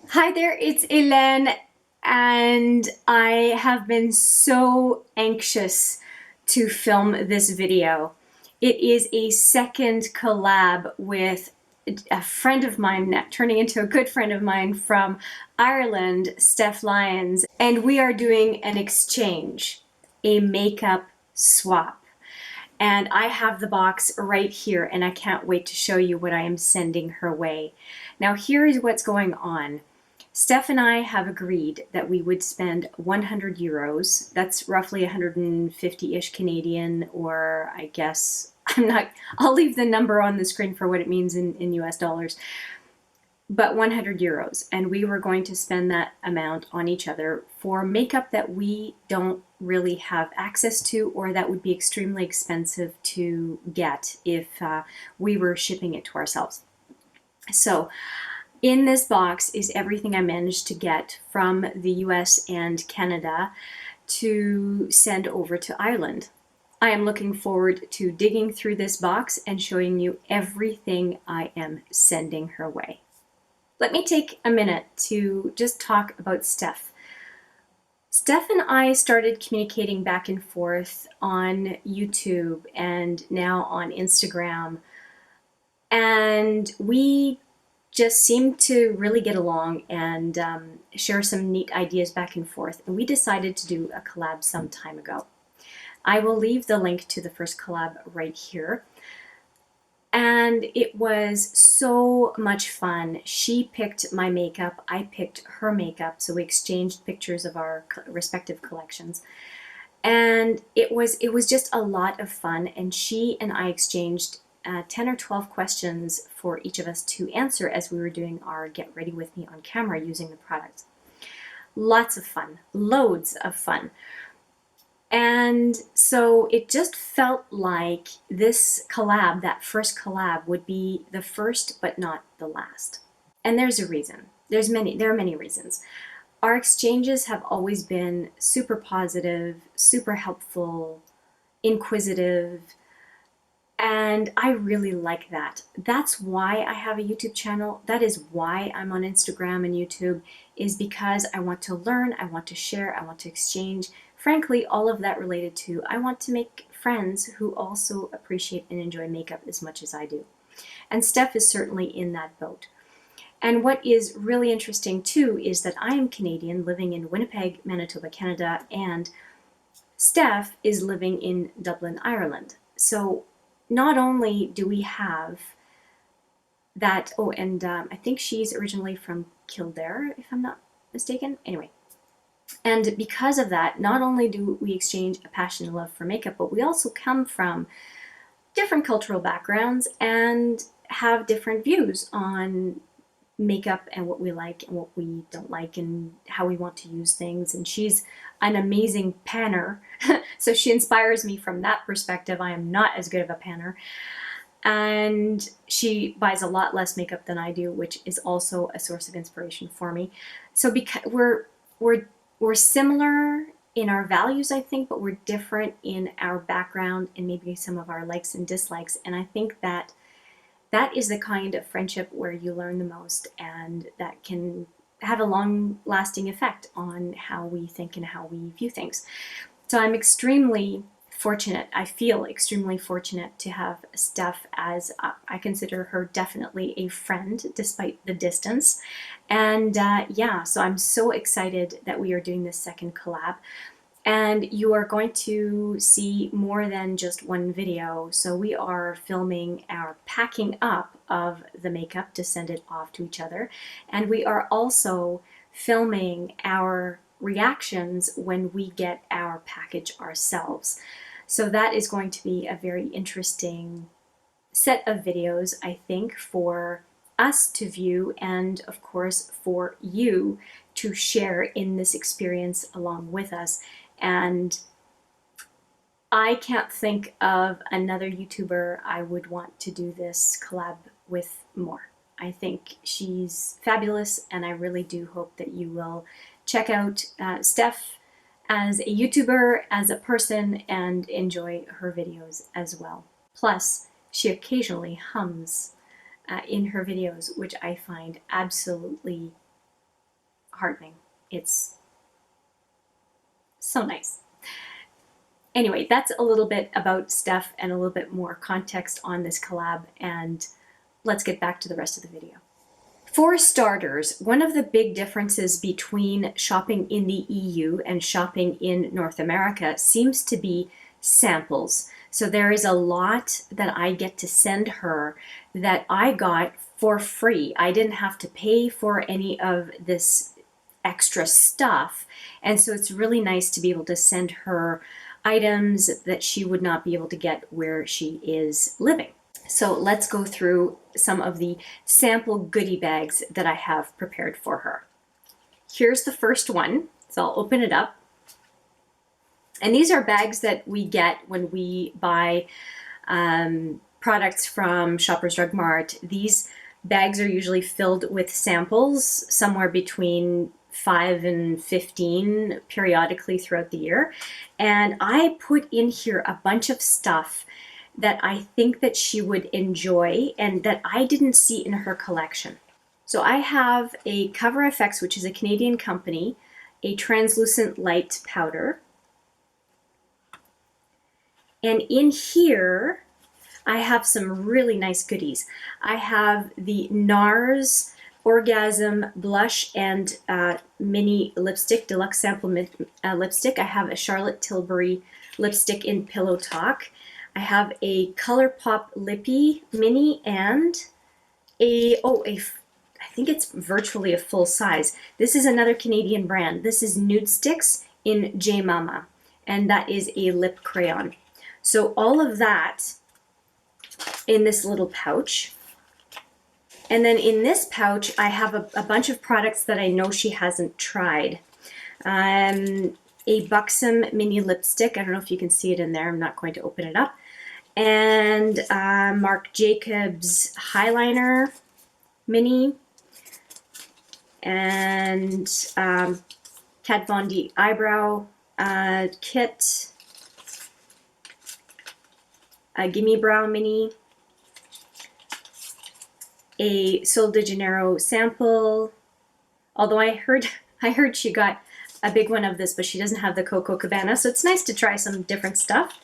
Hi there, it's Hélène, and I have been so anxious to film this video. It is a second collab with a friend of mine, turning into a good friend of mine from Ireland, Steph Lyons, and we are doing an exchange, a makeup swap. And I have the box right here, and I can't wait to show you what I am sending her way. Now, here is what's going on. Steph and I have agreed that we would spend 100 euros. That's roughly 150-ish Canadian, or I guess, I'll leave the number on the screen for what it means in US dollars. But 100 euros. And we were going to spend that amount on each other for makeup that we don't really have access to, or that would be extremely expensive to get if we were shipping it to ourselves. So, in this box is everything I managed to get from the US and Canada to send over to Ireland. I am looking forward to digging through this box and showing you everything I am sending her way. Let me take a minute to just talk about Steph. Steph and I started communicating back and forth on YouTube and now on Instagram, and we just seemed to really get along and share some neat ideas back and forth, and we decided to do a collab some time ago. I will leave the link to the first collab right here. And it was so much fun. She picked my makeup, I picked her makeup, so we exchanged pictures of our respective collections. And it was just a lot of fun, and she and I exchanged 10 or 12 questions for each of us to answer as we were doing our Get Ready With Me on camera using the products. Lots of fun, loads of fun. And so it just felt like this collab, that first collab, would be the first but not the last. And there's a reason. There are many reasons. Our exchanges have always been super positive, super helpful, inquisitive, and I really like that. That's why I have a YouTube channel. That is why I'm on Instagram and YouTube, is because I want to learn, I want to share, I want to exchange. Frankly, all of that related to, I want to make friends who also appreciate and enjoy makeup as much as I do. And Steph is certainly in that boat. And what is really interesting too is that I am Canadian, living in Winnipeg, Manitoba, Canada, and Steph is living in Dublin, Ireland. So not only do we have that, oh, and I think she's originally from Kildare, if I'm not mistaken. Anyway, and because of that, not only do we exchange a passion and love for makeup, but we also come from different cultural backgrounds and have different views on makeup and what we like and what we don't like and how we want to use things. And she's an amazing panner, so she inspires me from that perspective. I am not as good of a panner, and she buys a lot less makeup than I do, which is also a source of inspiration for me. So because we're similar in our values, I think, but we're different in our background and maybe some of our likes and dislikes. And I think that that is the kind of friendship where you learn the most, and that can have a long-lasting effect on how we think and how we view things. So I'm extremely fortunate. I feel extremely fortunate to have Steph as, I consider her definitely a friend despite the distance. And yeah, so I'm so excited that we are doing this second collab. And you are going to see more than just one video. So we are filming our packing up of the makeup to send it off to each other. And we are also filming our reactions when we get our package ourselves. So that is going to be a very interesting set of videos, I think, for us to view, and of course for you to share in this experience along with us. And I can't think of another YouTuber I would want to do this collab with more. I think she's fabulous, and I really do hope that you will check out Steph as a YouTuber, as a person, and enjoy her videos as well. Plus, she occasionally hums in her videos, which I find absolutely heartening. It's so nice. Anyway, that's a little bit about Steph and a little bit more context on this collab, and let's get back to the rest of the video. For starters, one of the big differences between shopping in the EU and shopping in North America seems to be samples. So there is a lot that I get to send her that I got for free. I didn't have to pay for any of this extra stuff. And so it's really nice to be able to send her items that she would not be able to get where she is living. So let's go through some of the sample goodie bags that I have prepared for her. Here's the first one. So I'll open it up. And these are bags that we get when we buy products from Shoppers Drug Mart. These bags are usually filled with samples, somewhere between 5 and 15 periodically throughout the year. And I put in here a bunch of stuff that I think that she would enjoy and that I didn't see in her collection. So I have a Cover FX, which is a Canadian company, a translucent light powder. And in here, I have some really nice goodies. I have the NARS Orgasm Blush and Mini Lipstick, Deluxe Sample Lipstick. I have a Charlotte Tilbury lipstick in Pillow Talk. I have a Colourpop Lippy Mini and I think it's virtually a full size. This is another Canadian brand. This is Nudestix in J Mama, and that is a lip crayon. So all of that in this little pouch. And then in this pouch, I have a bunch of products that I know she hasn't tried. A Buxom Mini Lipstick. I don't know if you can see it in there. I'm not going to open it up. And Marc Jacobs Highliner Mini. And Kat Von D Eyebrow Kit. A Gimme Brow Mini. A Sol de Janeiro sample, although I heard she got a big one of this, but she doesn't have the Coco Cabana, so it's nice to try some different stuff.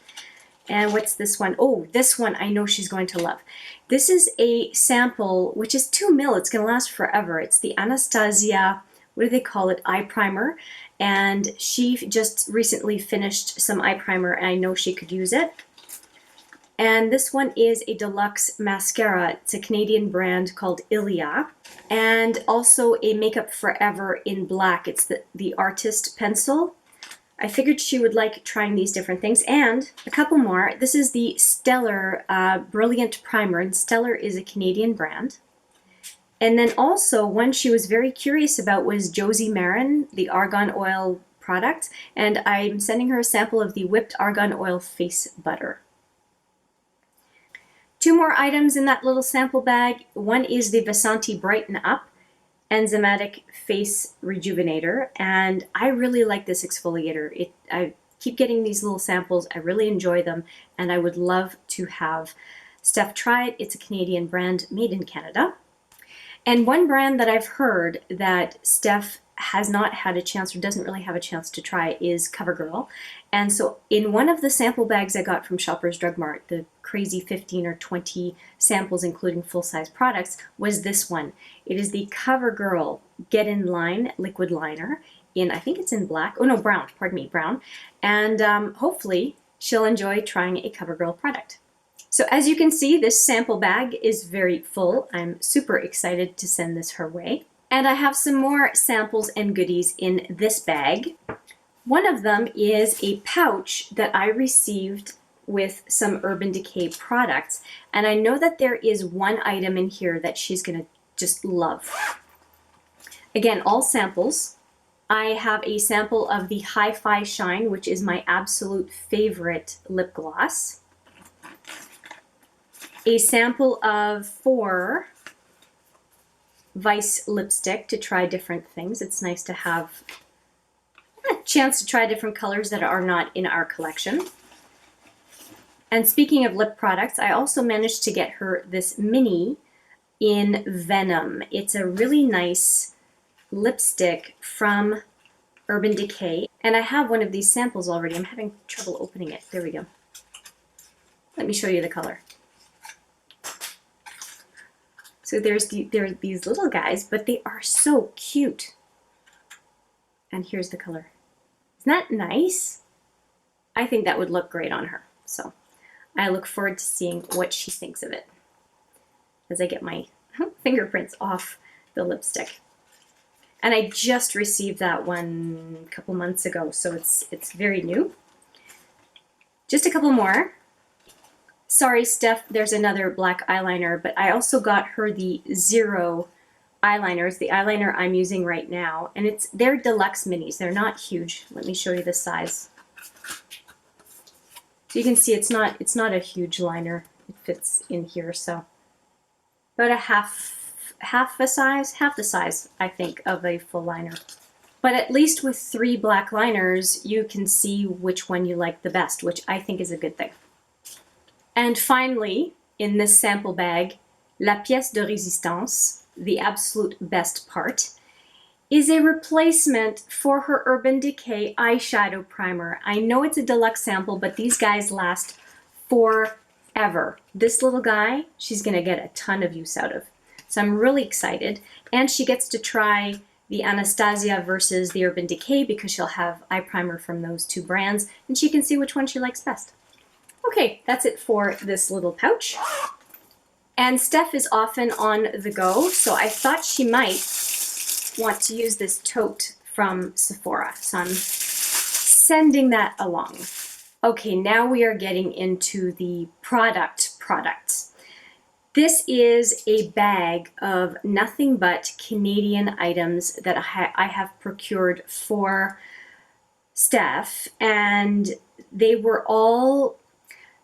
And what's this one? Oh, this one I know she's going to love. This is a sample, which is 2 ml. It's going to last forever. It's the Anastasia, what do they call it, eye primer. And she just recently finished some eye primer, and I know she could use it. And this one is a deluxe mascara. It's a Canadian brand called Ilia. And also a Makeup Forever in black. It's the Artist Pencil. I figured she would like trying these different things. And a couple more. This is the Stellar Brilliant Primer. And Stellar is a Canadian brand. And then also one she was very curious about was Josie Marin, the Argan Oil product. And I'm sending her a sample of the Whipped Argan Oil Face Butter. 2 more items in that little sample bag. One is the Vasanti Brighten Up Enzymatic Face Rejuvenator, and I really like this exfoliator. I keep getting these little samples. I really enjoy them, and I would love to have Steph try it. It's a Canadian brand made in Canada. And one brand that I've heard that Steph has not had a chance or doesn't really have a chance to try is CoverGirl. And so in one of the sample bags I got from Shoppers Drug Mart, the crazy 15 or 20 samples including full-size products, was this one. It is the CoverGirl Get In Line Liquid Liner in, I think it's in black, oh no, brown, pardon me, brown. And hopefully she'll enjoy trying a CoverGirl product. So as you can see, this sample bag is very full. I'm super excited to send this her way. And I have some more samples and goodies in this bag. One of them is a pouch that I received with some Urban Decay products. And I know that there is one item in here that she's gonna just love. Again, all samples. I have a sample of the Hi-Fi Shine, which is my absolute favorite lip gloss. A sample of 4 Vice lipstick to try different things. It's nice to have a chance to try different colors that are not in our collection. And speaking of lip products, I also managed to get her this mini in Venom. It's a really nice lipstick from Urban Decay. And I have one of these samples already. I'm having trouble opening it. There we go. Let me show you the color. So there are these little guys, but they are so cute. And here's the color. Isn't that nice? I think that would look great on her. So I look forward to seeing what she thinks of it as I get my fingerprints off the lipstick. And I just received that one a couple months ago, so it's very new. Just a couple more. Sorry, Steph, there's another black eyeliner, but I also got her the Zero eyeliner. It's the eyeliner I'm using right now, and they're deluxe minis. They're not huge. Let me show you the size. So you can see it's not a huge liner. It fits in here, so about a half the size, I think, of a full liner. But at least with 3 black liners, you can see which one you like the best, which I think is a good thing. And finally, in this sample bag, la pièce de résistance, the absolute best part, is a replacement for her Urban Decay eyeshadow primer. I know it's a deluxe sample, but these guys last forever. This little guy, she's gonna get a ton of use out of. So I'm really excited. And she gets to try the Anastasia versus the Urban Decay because she'll have eye primer from those 2 brands, and she can see which one she likes best. Okay, that's it for this little pouch. And Steph is often on the go, so I thought she might want to use this tote from Sephora. So I'm sending that along. Okay, now we are getting into the products. This is a bag of nothing but Canadian items that I have procured for Steph, and they were all...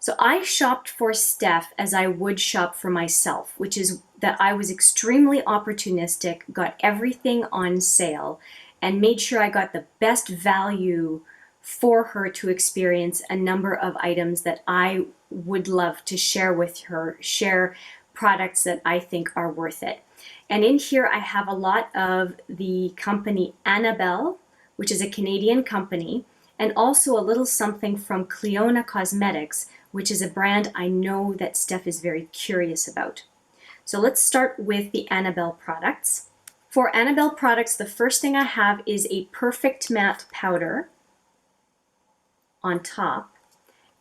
So I shopped for Steph as I would shop for myself, which is that I was extremely opportunistic, got everything on sale, and made sure I got the best value for her to experience a number of items that I would love to share with her, share products that I think are worth it. And in here I have a lot of the company Annabelle, which is a Canadian company, and also a little something from Clionadh Cosmetics, which is a brand I know that Steph is very curious about. So let's start with the Annabelle products. For Annabelle products, the first thing I have is a Perfect Matte powder on top.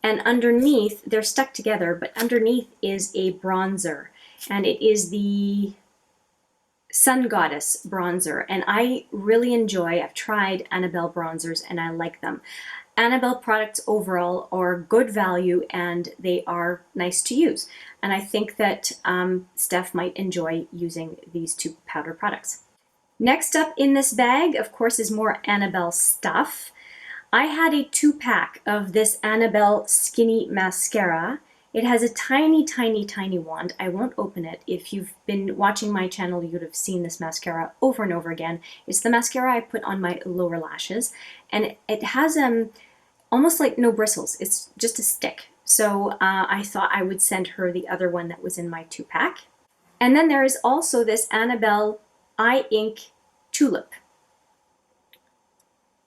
And underneath, they're stuck together, but underneath is a bronzer. And it is the Sun Goddess bronzer. And I really enjoy, I've tried Annabelle bronzers and I like them. Annabelle products overall are good value and they are nice to use. And I think that Steph might enjoy using these 2 powder products. Next up in this bag, of course, is more Annabelle stuff. I had a 2-pack of this Annabelle Skinny Mascara. It has a tiny, tiny, tiny wand. I won't open it. If you've been watching my channel, you'd have seen this mascara over and over again. It's the mascara I put on my lower lashes. And it has almost like no bristles. It's just a stick. So I thought I would send her the other one that was in my 2-pack. And then there is also this Annabelle Eye Ink Tulip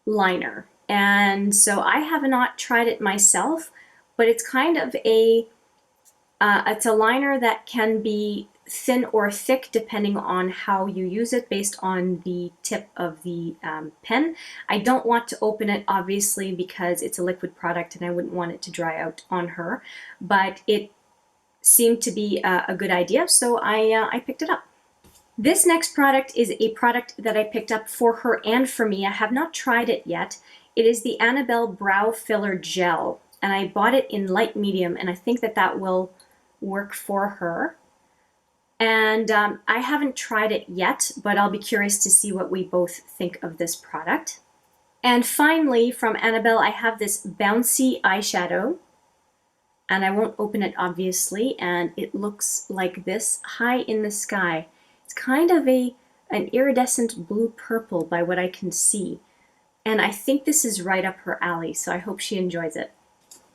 liner. And so I have not tried it myself, but it's kind of it's a liner that can be thin or thick depending on how you use it based on the tip of the pen. I don't want to open it obviously because it's a liquid product and I wouldn't want it to dry out on her, but it seemed to be a good idea, so I picked it up. This next product is a product that I picked up for her and for me. I have not tried it yet. It is the Annabelle Brow Filler Gel, and I bought it in light medium, and I think that that will work for her. And I haven't tried it yet, but I'll be curious to see what we both think of this product. And finally, from Annabelle, I have this bouncy eyeshadow, and I won't open it obviously, and it looks like this, high in the sky. It's kind of an iridescent blue-purple by what I can see. And I think this is right up her alley, so I hope she enjoys it.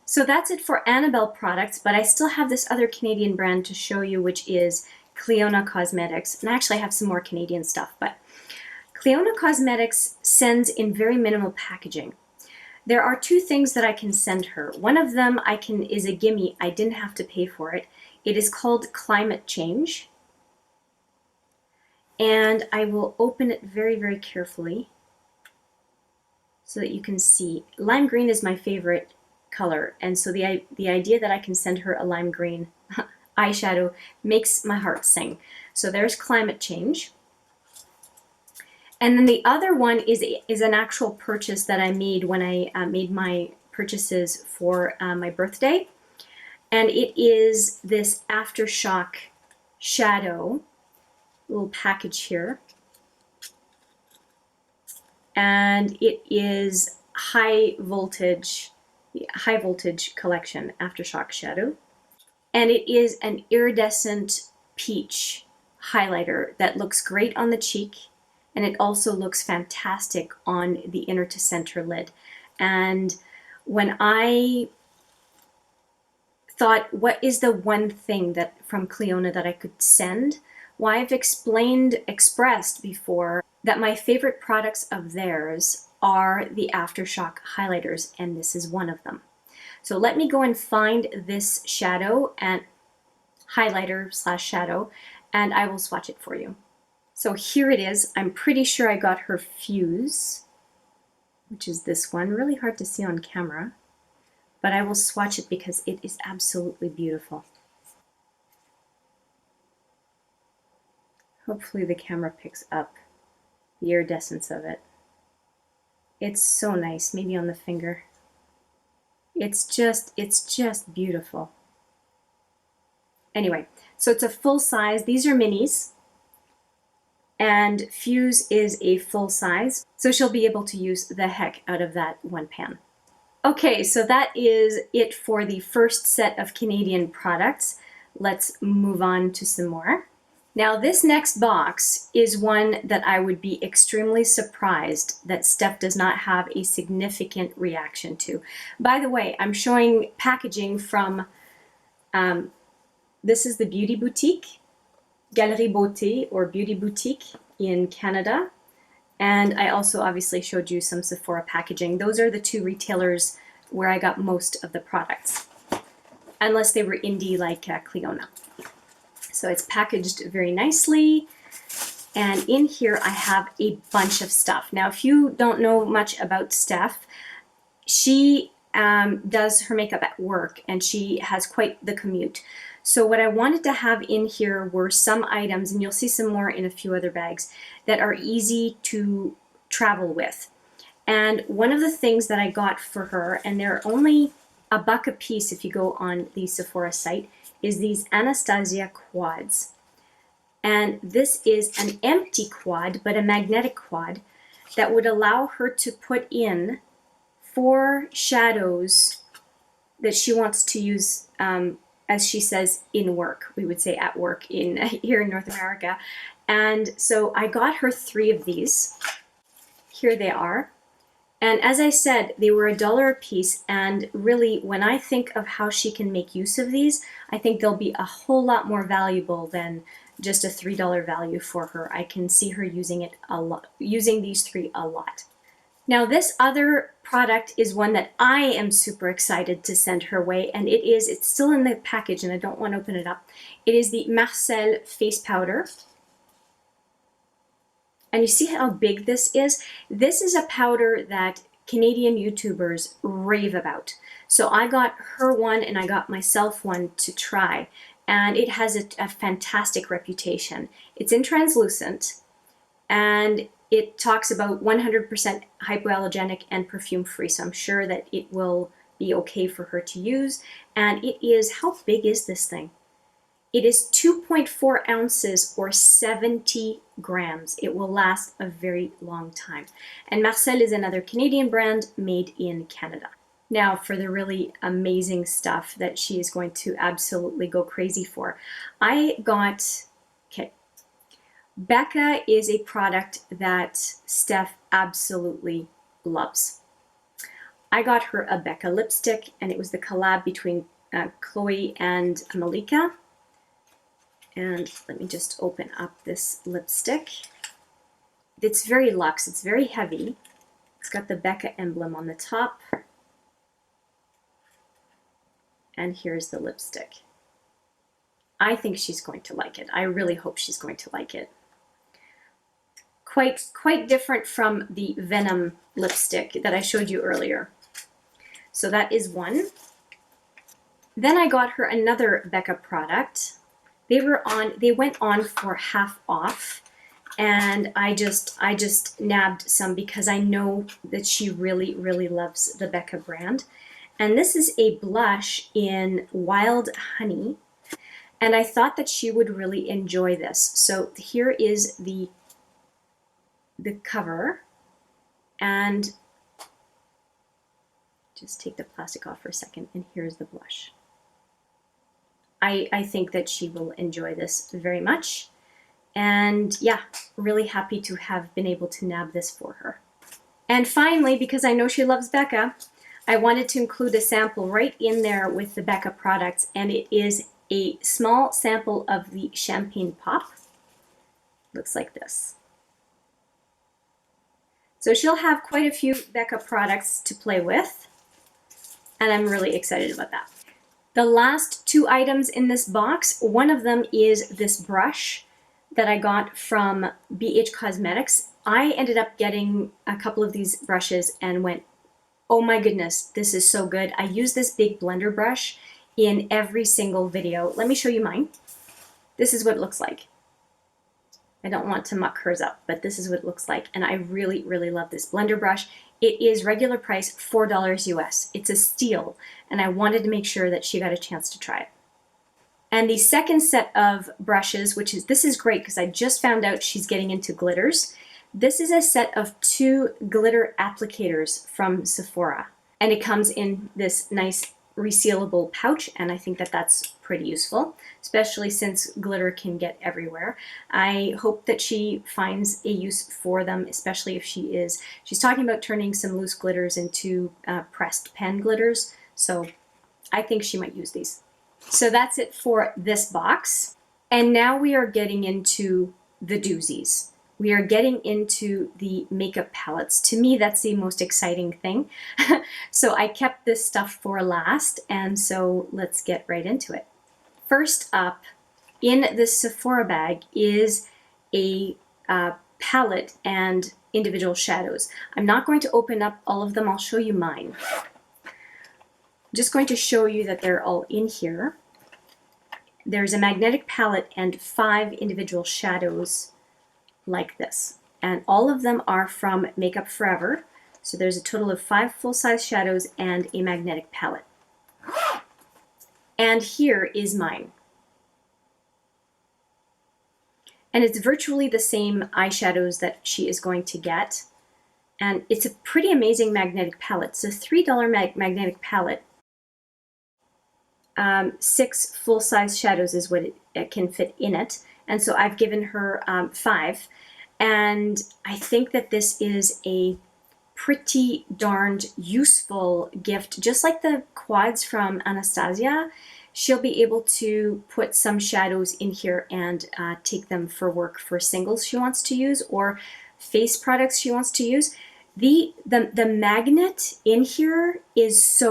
So that's it for Annabelle products, but I still have this other Canadian brand to show you, which is Clionadh Cosmetics. And I actually have some more Canadian stuff, but Clionadh Cosmetics sends in very minimal packaging. There are two things that I can send her. One of them is a gimme. I didn't have to pay for it. It is called Climate Change. And I will open it very, very carefully so that you can see. Lime green is my favorite color, and so the idea that I can send her a lime green eyeshadow makes my heart sing. So there's Climate Change. And then the other one is an actual purchase that I made when I made my purchases for my birthday. And it is this Aftershock shadow, little package here. And it is high voltage collection Aftershock shadow. And it is an iridescent peach highlighter that looks great on the cheek, and it also looks fantastic on the inner to center lid. And when I thought, what is the one thing that from Clionadh that I could send? Well, I've expressed before that my favorite products of theirs are the Aftershock highlighters, and this is one of them. So let me go and find this shadow and highlighter / shadow, and I will swatch it for you. So here it is. I'm pretty sure I got her Fuse, which is this one. Really hard to see on camera, but I will swatch it because it is absolutely beautiful. Hopefully the camera picks up the iridescence of it. It's so nice, maybe on the finger. It's just beautiful. Anyway, so it's a full size. These are minis. And Fuse is a full size. So she'll be able to use the heck out of that one pan. Okay, so that is it for the first set of Canadian products. Let's move on to some more. Now this next box is one that I would be extremely surprised that Steph does not have a significant reaction to. By the way, I'm showing packaging from, this is the Beauty Boutique, Galerie Beauté or Beauty Boutique in Canada. And I also obviously showed you some Sephora packaging. Those are the two retailers where I got most of the products, unless they were indie like Clionadh. So it's packaged very nicely. And in here I have a bunch of stuff. Now, if you don't know much about Steph, she does her makeup at work and she has quite the commute. So what I wanted to have in here were some items, and you'll see some more in a few other bags, that are easy to travel with. And one of the things that I got for her, and they're only $1 a piece if you go on the Sephora site, is these Anastasia quads. And this is an empty quad, but a magnetic quad that would allow her to put in 4 shadows that she wants to use, as she says, in work. We would say at work here in North America. And so I got her 3 of these. Here they are. And as I said, they were $1 a piece, and really when I think of how she can make use of these, I think they'll be a whole lot more valuable than just a $3 value for her. I can see her using it a lot, using these 3 a lot. Now this other product is one that I am super excited to send her way, and it's still in the package and I don't want to open it up. It is the Marcelle face powder. And you see how big this is? This is a powder that Canadian YouTubers rave about. So I got her one and I got myself one to try. And it has a fantastic reputation. It's in translucent and it talks about 100% hypoallergenic and perfume free. So I'm sure that it will be okay for her to use. And it is, how big is this thing? It is 2.4 ounces or 70 grams. It will last a very long time. And Marcelle is another Canadian brand made in Canada. Now for the really amazing stuff that she is going to absolutely go crazy for. I got, okay, Becca is a product that Steph absolutely loves. I got her a Becca lipstick, and it was the collab between Chloe and Malika. And let me just open up this lipstick. It's very luxe, it's very heavy. It's got the Becca emblem on the top. And here's the lipstick. I think she's going to like it. I really hope she's going to like it. Quite different from the Venom lipstick that I showed you earlier. So that is one. Then I got her another Becca product. They went on for half off, and I just nabbed some because I know that she really, really loves the Becca brand. And this is a blush in Wild Honey, and I thought that she would really enjoy this. So here is the cover, and just take the plastic off for a second, and here's the blush. I think that she will enjoy this very much, and yeah, really happy to have been able to nab this for her. And finally, because I know she loves Becca, I wanted to include a sample right in there with the Becca products, and it is a small sample of the Champagne Pop. Looks like this. So she'll have quite a few Becca products to play with, and I'm really excited about that. The last two items in this box, one of them is this brush that I got from BH Cosmetics. I ended up getting a couple of these brushes and went, oh my goodness, this is so good. I use this big blender brush in every single video. Let me show you mine. This is what it looks like. I don't want to muck hers up, but this is what it looks like. And I really, really love this blender brush. It is regular price, $4 US. It's a steal, and I wanted to make sure that she got a chance to try it. And the second set of brushes, this is great because I just found out she's getting into glitters. This is a set of 2 glitter applicators from Sephora, and it comes in this nice resealable pouch, and I think that that's pretty useful, especially since glitter can get everywhere. I hope that she finds a use for them, especially if she's talking about turning some loose glitters into pressed pen glitters, so I think she might use these. So that's it for this box, and now we are getting into the doozies. We are getting into the makeup palettes. To me, that's the most exciting thing. So I kept this stuff for last, and so let's get right into it. First up in this Sephora bag is a palette and individual shadows. I'm not going to open up all of them. I'll show you mine. I'm just going to show you that they're all in here. There's a magnetic palette and 5 individual shadows like this, and all of them are from Makeup Forever. So there's a total of 5 full-size shadows and a magnetic palette. And here is mine. And it's virtually the same eyeshadows that she is going to get, and it's a pretty amazing magnetic palette. It's a $3 magnetic palette. 6 full-size shadows is what it can fit in it, and so I've given her 5. And I think that this is a pretty darned useful gift. Just like the quads from Anastasia, she'll be able to put some shadows in here and take them for work for singles she wants to use or face products she wants to use. The magnet in here is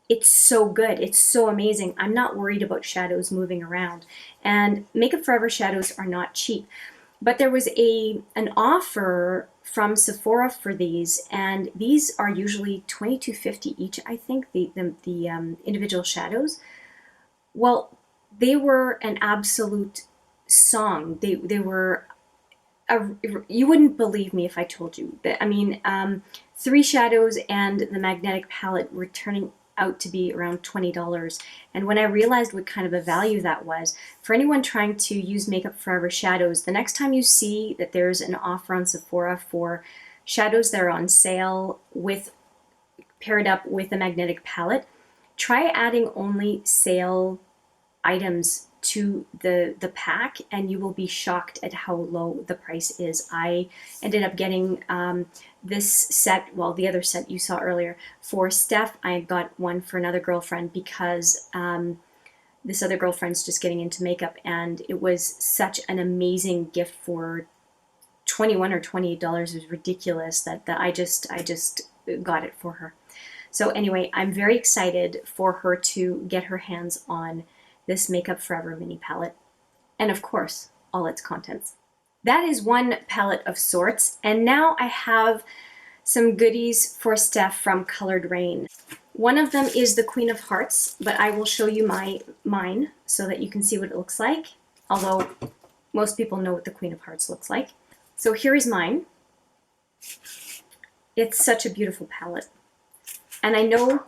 it's so good. It's so amazing. I'm not worried about shadows moving around. And Makeup Forever shadows are not cheap. But there was an offer from Sephora for these, and these are usually $22.50 each, I think, the individual shadows. Well, they were an absolute song. They were, you wouldn't believe me if I told you. That, I mean, 3 shadows and the magnetic palette were turning out to be around $20. And when I realized what kind of a value that was, for anyone trying to use Makeup Forever shadows, the next time you see that there's an offer on Sephora for shadows that are on sale paired up with a magnetic palette, try adding only sale items to the pack, and you will be shocked at how low the price is. I ended up getting this set, well, the other set you saw earlier, for Steph. I got one for another girlfriend because this other girlfriend's just getting into makeup, and it was such an amazing gift for $21 or $28. It was ridiculous that I just got it for her. So anyway, I'm very excited for her to get her hands on this Makeup Forever mini palette, and of course, all its contents. That is one palette of sorts, and now I have some goodies for Steph from Colored Raine. One of them is the Queen of Hearts, but I will show you mine so that you can see what it looks like, although most people know what the Queen of Hearts looks like. So here is mine. It's such a beautiful palette. And I know,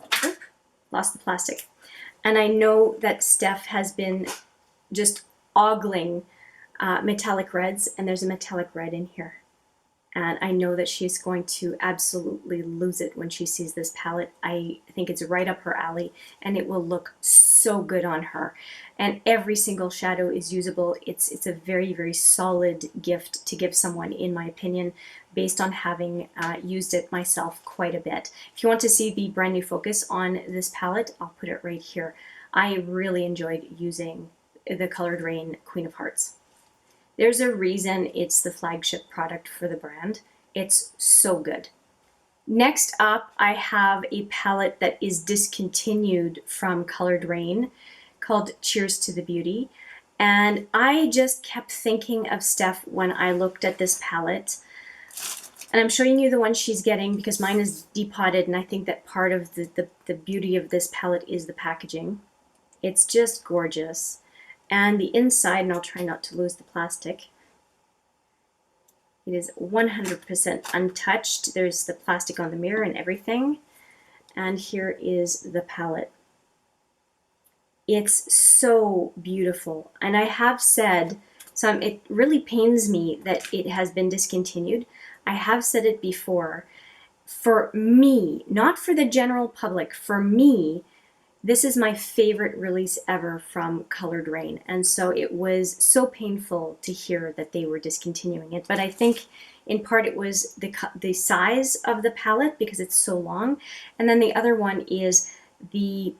lost the plastic. And I know that Steph has been just ogling metallic reds, and there's a metallic red in here. And I know that she's going to absolutely lose it when she sees this palette. I think it's right up her alley, and it will look so good on her. And every single shadow is usable. It's a very, very solid gift to give someone, in my opinion, based on having used it myself quite a bit. If you want to see the brand new focus on this palette, I'll put it right here. I really enjoyed using the Colored Raine Queen of Hearts. There's a reason it's the flagship product for the brand. It's so good. Next up, I have a palette that is discontinued from Colored Raine called Cheers to the Beauty. And I just kept thinking of Steph when I looked at this palette. And I'm showing you the one she's getting because mine is depotted, and I think that part of the beauty of this palette is the packaging. It's just gorgeous. And the inside, and I'll try not to lose the plastic, it is 100% untouched. There's the plastic on the mirror and everything. And here is the palette. It's so beautiful. And I have said, it really pains me that it has been discontinued. I have said it before. For me, not for the general public, for me, this is my favorite release ever from Colored Raine, and so it was so painful to hear that they were discontinuing it. But I think in part it was the size of the palette because it's so long, and then the other one is the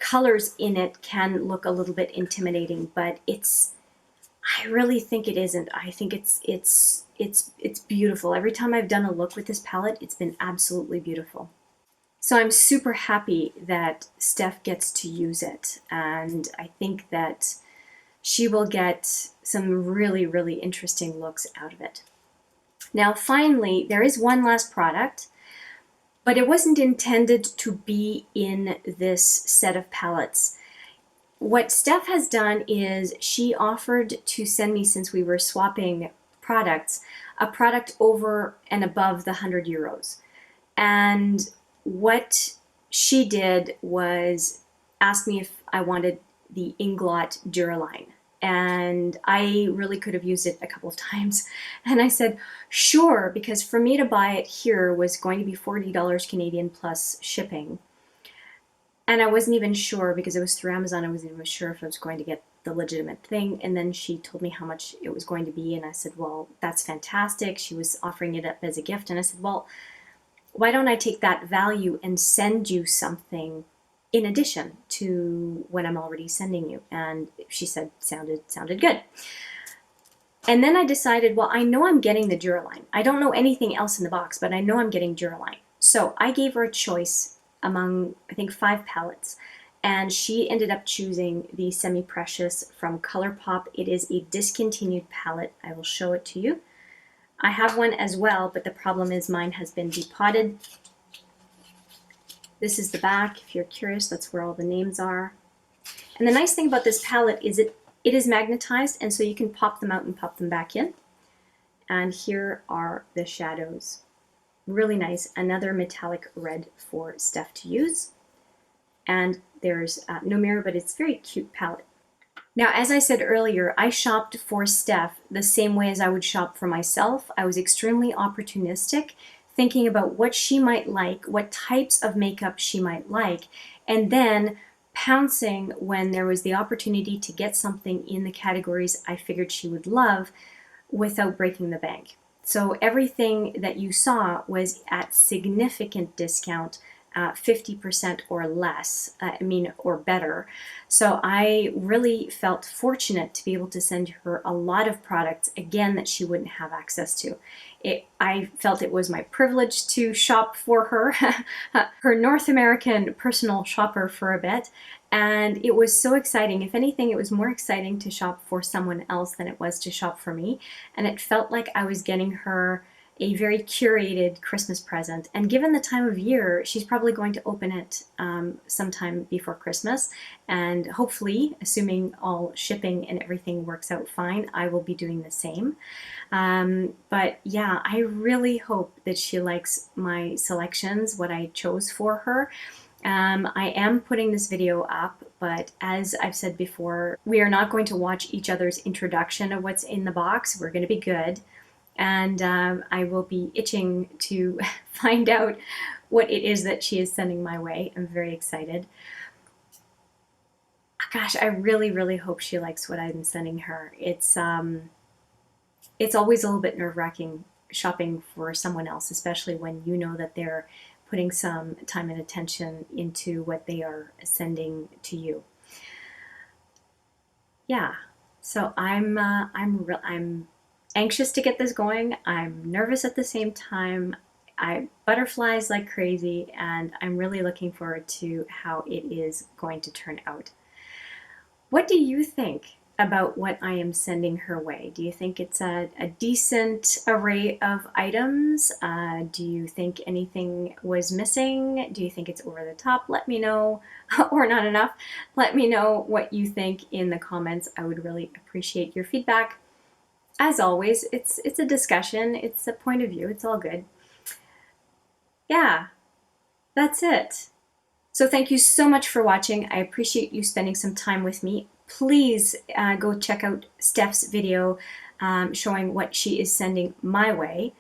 colors in it can look a little bit intimidating, but I really think it isn't. I think it's beautiful. Every time I've done a look with this palette, it's been absolutely beautiful. So I'm super happy that Steph gets to use it, and I think that she will get some really, really interesting looks out of it. Now finally, there is one last product, but it wasn't intended to be in this set of palettes. What Steph has done is she offered to send me, since we were swapping products, a product over and above the €100. And what she did was ask me if I wanted the Inglot Duraline, and I really could have used it a couple of times, and I said sure, because for me to buy it here was going to be $40 Canadian plus shipping, and I wasn't even sure, because it was through Amazon, I wasn't even sure if I was going to get the legitimate thing. And then she told me how much it was going to be, and I said, well, that's fantastic. She was offering it up as a gift, and I said, well, why don't I take that value and send you something in addition to what I'm already sending you? And she said, sounded good. And then I decided, well, I know I'm getting the Duraline. I don't know anything else in the box, but I know I'm getting Duraline. So I gave her a choice among, I think, 5 palettes. And she ended up choosing the Semi Precious from Colourpop. It is a discontinued palette. I will show it to you. I have one as well, but the problem is mine has been depotted. This is the back. If you're curious, that's where all the names are. And the nice thing about this palette is it is magnetized, and so you can pop them out and pop them back in. And here are the shadows. Really nice. Another metallic red for Steph to use. And there's no mirror, but it's a very cute palette. Now, as I said earlier, I shopped for Steph the same way as I would shop for myself. I was extremely opportunistic, thinking about what she might like, what types of makeup she might like, and then pouncing when there was the opportunity to get something in the categories I figured she would love without breaking the bank. So everything that you saw was at significant discount, 50% or less, or better. So I really felt fortunate to be able to send her a lot of products, again, that she wouldn't have access to. I felt it was my privilege to shop for her, her North American personal shopper for a bit. And it was so exciting. If anything, it was more exciting to shop for someone else than it was to shop for me. And it felt like I was getting her a very curated Christmas present. And given the time of year, she's probably going to open it sometime before Christmas. And hopefully, assuming all shipping and everything works out fine, I will be doing the same. But yeah, I really hope that she likes my selections, what I chose for her. I am putting this video up, but as I've said before, we are not going to watch each other's introduction of what's in the box. We're going to be good. And I will be itching to find out what it is that she is sending my way. I'm very excited. Gosh, I really, really hope she likes what I'm sending her. It's always a little bit nerve-wracking shopping for someone else, especially when you know that they're putting some time and attention into what they are sending to you. Yeah, so I'm anxious to get this going. I'm nervous at the same time. I butterflies like crazy, and I'm really looking forward to how it is going to turn out. What do you think about what I am sending her way? Do you think it's a decent array of items? Do you think anything was missing? Do you think it's over the top? Let me know, or not enough. Let me know what you think in the comments. I would really appreciate your feedback. As always, it's a discussion. It's a point of view. It's all good. Yeah, that's it. So thank you so much for watching. I appreciate you spending some time with me. Please go check out Steph's video showing what she is sending my way.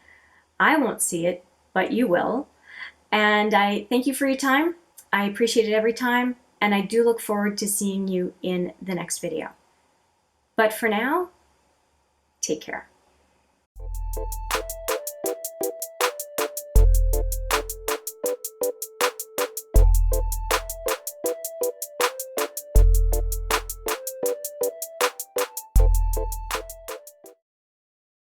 I won't see it, but you will. And I thank you for your time. I appreciate it every time. And I do look forward to seeing you in the next video. But for now, take care.